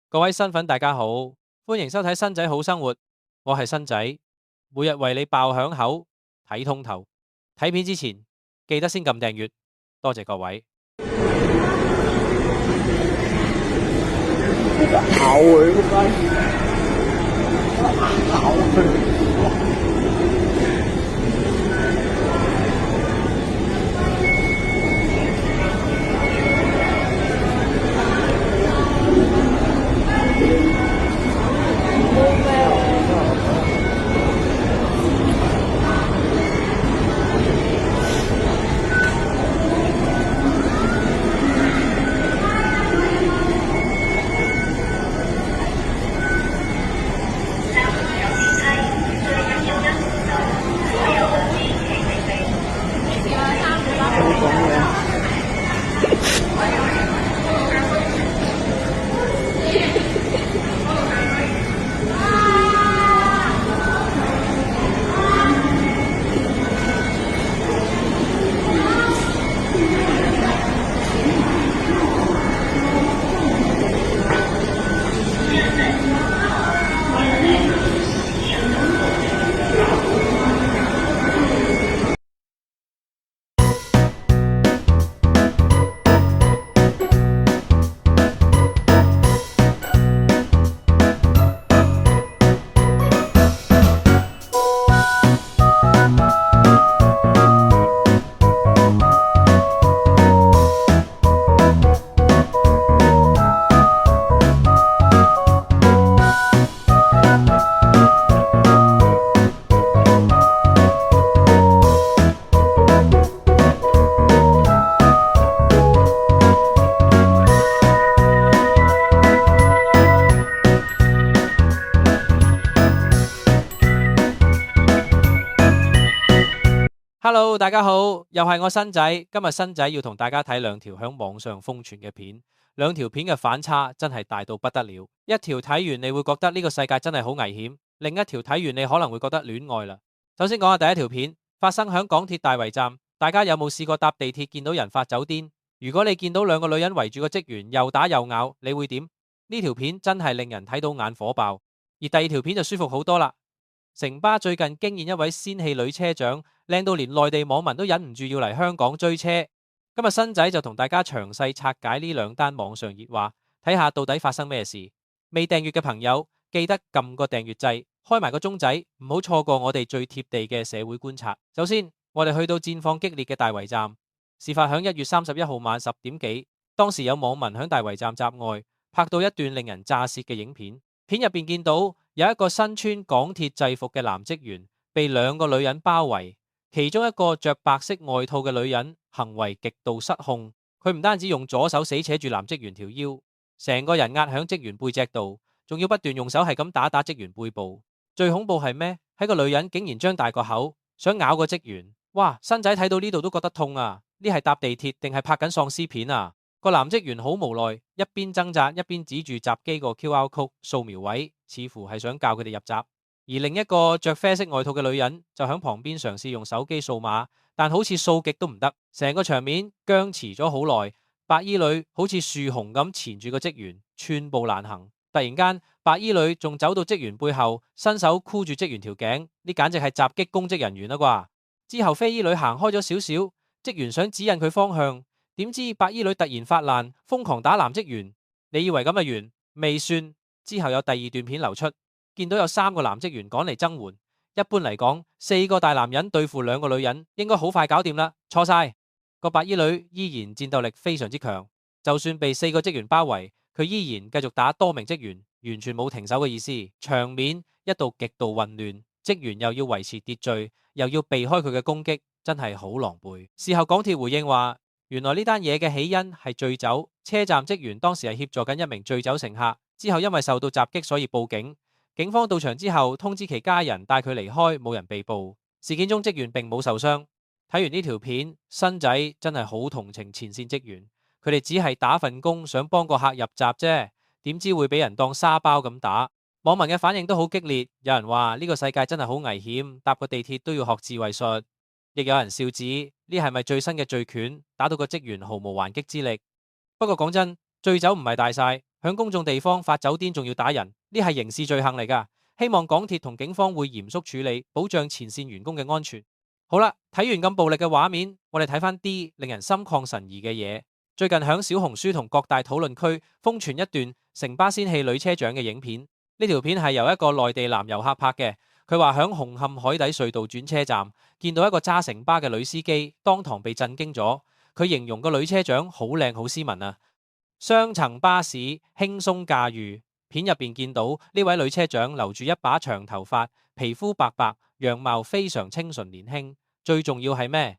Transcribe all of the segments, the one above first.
各位新粉大家好，歡迎收睇新仔好生活，我係新仔，每日為你爆響口，睇通透。睇片之前記得先撳訂閱，多謝各位。咬佢仆街，咬佢。Hello，大家好，又係我新仔。今日新仔要同大家睇兩條響網上瘋傳嘅片，兩條片嘅反差真係大到不得了。一條睇完你會覺得呢個世界真係好危險，另一條睇完你可能會覺得戀愛啦。首先講下第一條片，發生響港鐵大圍站，大家有冇試過搭地鐵見到人發酒癲？如果你見到兩個女人圍住個職員又打又咬，你會點？呢條片真係令人睇到眼火爆。而第二條片就舒服好多啦。城巴最近驚現一位仙氣女車長，靚到連內地網民都忍唔住要嚟香港追車。今日新仔就同大家詳細拆解呢兩單網上熱話，睇下到底發生咩事。未訂閱嘅朋友記得撳個訂閱掣，開埋個鐘仔，唔好錯過我哋最貼地嘅社會觀察。首先，我哋去到戰況激烈嘅大圍站，事發響1月31號晚10點幾，當時有網民響大圍站閘外拍到一段令人咋舌嘅影片。片入邊見到有一個身穿港鐵制服嘅男職員被兩個女人包圍，其中一個着白色外套嘅女人行為極度失控，佢唔單止用左手死扯住男職員條腰，成個人壓響職員背脊度，仲要不斷用手係咁打職員背部。最恐怖係咩？係個女人竟然張大個口想咬個職員。哇！新仔睇到呢度都覺得痛啊！呢係搭地鐵定係拍緊喪屍片啊？個男職員好無奈，一邊掙扎一邊指住閘機個 QR code 掃描位，似乎係想教佢哋入閘。而另一個着啡色外套嘅女人就喺旁邊嘗試用手機掃碼，但好似掃極都唔得，成個場面僵持咗好耐。白衣女好似樹熊咁纏住個職員，寸步難行。突然間，白衣女仲走到職員背後，伸手箍住職員條頸，呢簡直係襲擊公職人員啦啩！之後飛衣女行開咗少少，職員想指引佢方向。點知白衣女突然發難，瘋狂打男職員。你以為咁就完？未算，之後有第二段片流出，見到有3個男職員趕嚟增援。一般嚟講，4個大男人對付2個女人，應該好快搞掂啦。錯晒，個白衣女依然戰鬥力非常之強，就算被4個職員包圍，佢依然繼續打多名職員，完全冇停手嘅意思。場面一度極度混亂，職員又要維持秩序，又要避開佢嘅攻擊，真係好狼狽。事後港鐵回應話，原來呢單嘢嘅起因係醉酒，車站職員當時係協助緊一名醉酒乘客，之後因為受到襲擊所以報警。警方到場之後通知其家人帶佢離開，冇人被捕。事件中職員並冇受傷。睇完呢條片，新仔真係好同情前線職員，佢哋只係打份工想幫個客入閘啫，點知會俾人當沙包咁打。網民嘅反應都好激烈，有人話呢個世界真係好危險，搭個地鐵都要學自衛術。亦有人笑指呢係咪最新嘅醉拳，打到個職員毫無還擊之力。不過講真，醉酒唔係大晒，響公眾地方發酒癲仲要打人，呢係刑事罪行嚟㗎。希望港鐵同警方會嚴肅處理，保障前線員工嘅安全。好啦，睇完咁暴力嘅畫面，我哋睇翻啲令人心曠神怡嘅嘢。最近響小紅書同各大討論區瘋傳一段城巴仙氣女車長嘅影片。呢條片係由一個內地男遊客拍嘅，佢話響紅磡海底隧道轉車站見到一個揸城巴嘅女司機，當堂被震驚咗。佢形容個女車長好靚好斯文啊，雙層巴士輕鬆駕馭。片入邊見到呢位女車長留住一把長頭髮，皮膚白白，樣貌非常清純年輕。最重要係咩？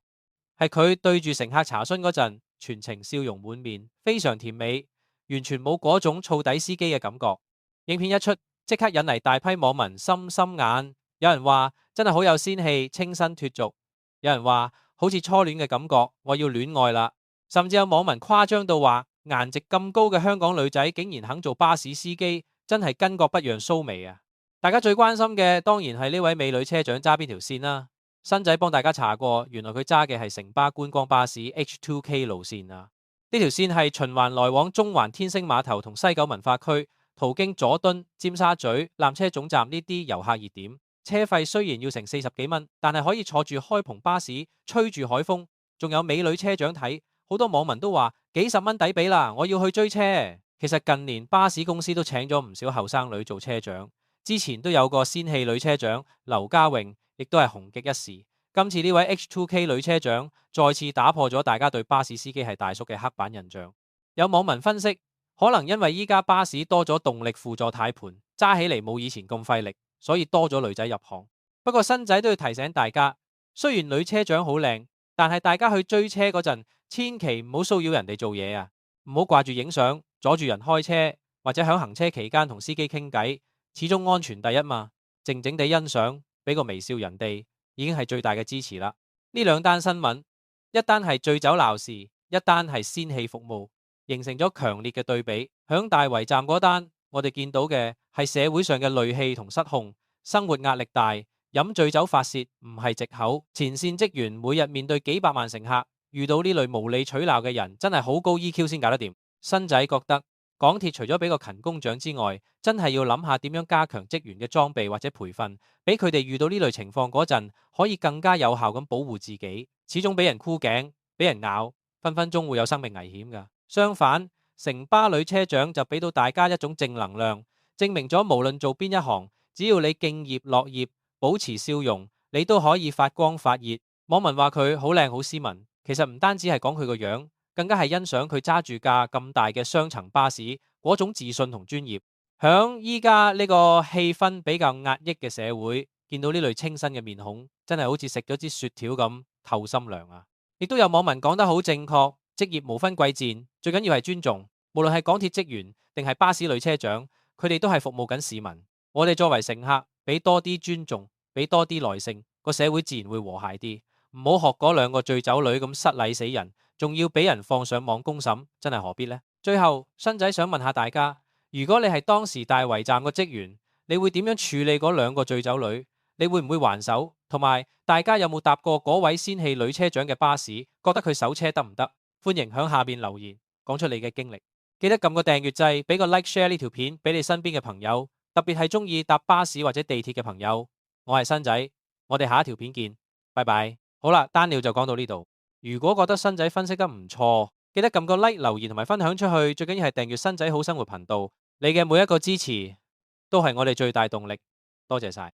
係佢對住乘客查詢嗰陣，全程笑容滿面，非常甜美，完全冇嗰種燥底司機嘅感覺。影片一出，即刻引嚟大批網民心心眼。有人話真係好有仙氣，清新脫俗；有人話好似初戀嘅感覺，我要戀愛啦。甚至有網民誇張到話，顏值咁高嘅香港女仔竟然肯做巴士司機，真係巾幗不讓鬚眉啊！大家最關心嘅當然係呢位美女車長揸邊條線啦。新仔幫大家查過，原來佢揸嘅係城巴觀光巴士 H2K 路線啊。呢條線係循環來往中環天星碼頭同西九文化區，途經佐敦、尖沙咀、纜車總站呢啲遊客熱點。車費雖然要成40幾蚊，但係可以坐住開篷巴士，吹住海風，仲有美女車長睇。好多網民都話幾十蚊抵俾啦，我要去追車。其實近年巴士公司都請咗唔少後生女做車長，之前都有個仙氣女車長劉家穎，亦都係紅極一時。今次呢位 H2K 女車長再次打破咗大家對巴士司機係大叔嘅刻板印象。有網民分析，可能因為依家巴士多咗動力輔助軚盤，揸起嚟冇以前咁費力，所以多咗女仔入行。不過新仔都要提醒大家，雖然女車長好靚，但係大家去追車嗰陣，千祈唔好騷擾人哋做嘢啊！唔好掛住影相，阻住人開車，或者響行車期間同司機傾偈。始終安全第一嘛，靜靜地欣賞，俾個微笑人哋，已經係最大嘅支持啦。呢兩單新聞，一單係醉酒鬧事，一單係仙氣服務，形成咗強烈嘅對比。響大圍站嗰單，我哋見到嘅係社會上嘅戾氣同失控，生活壓力大，飲醉酒發洩唔係藉口。前線職員每日面對幾百萬乘客，遇到呢類無理取鬧嘅人，真係好高 EQ 先搞得掂。新仔覺得港鐵除咗俾個勤工獎之外，真係要諗下點樣加強職員嘅裝備或者培訓，俾佢哋遇到呢類情況嗰陣，可以更加有效咁保護自己。始終俾人箍頸、俾人咬，分分鐘會有生命危險㗎。相反，城巴女車長就俾到大家一種正能量，證明咗無論做邊一行，只要你敬業樂業，保持笑容，你都可以發光發熱。網民話佢好靚好斯文，其實唔單止係講佢個樣，更加係欣賞佢揸住架咁大嘅雙層巴士嗰種自信同專業。響依家呢個氣氛比較壓抑嘅社會，見到呢類清新嘅面孔，真係好似食咗支雪條咁透心涼啊！亦都有網民講得好正確，職業無分貴賤，最緊要係尊重。無論係港鐵職員定係巴士女車長，佢哋都係服務緊市民。我哋作為乘客，俾多啲尊重，俾多啲耐性，個社會自然會和諧啲。唔好學嗰兩個醉酒女咁失禮死人，仲要俾人放上網公審，真係何必呢？最後，新仔想問下大家，如果你係當時大圍站個職員，你會點樣處理嗰兩個醉酒女？你會唔會還手？同埋，大家有冇搭過嗰位仙氣女車長嘅巴士？覺得佢手車得唔得？歡迎響下邊留言，講出你嘅經歷。記得撳個訂閱掣，俾個 like share 呢條片俾你身邊嘅朋友，特別係中意搭巴士或者地鐵嘅朋友。我係新仔，我哋下一條片見，拜拜。好啦，單料就講到呢度。如果覺得新仔分析得唔錯，記得撳個 like 留言同埋分享出去，最緊要係訂閱新仔好生活頻道。你嘅每一個支持都係我哋最大動力，多謝晒。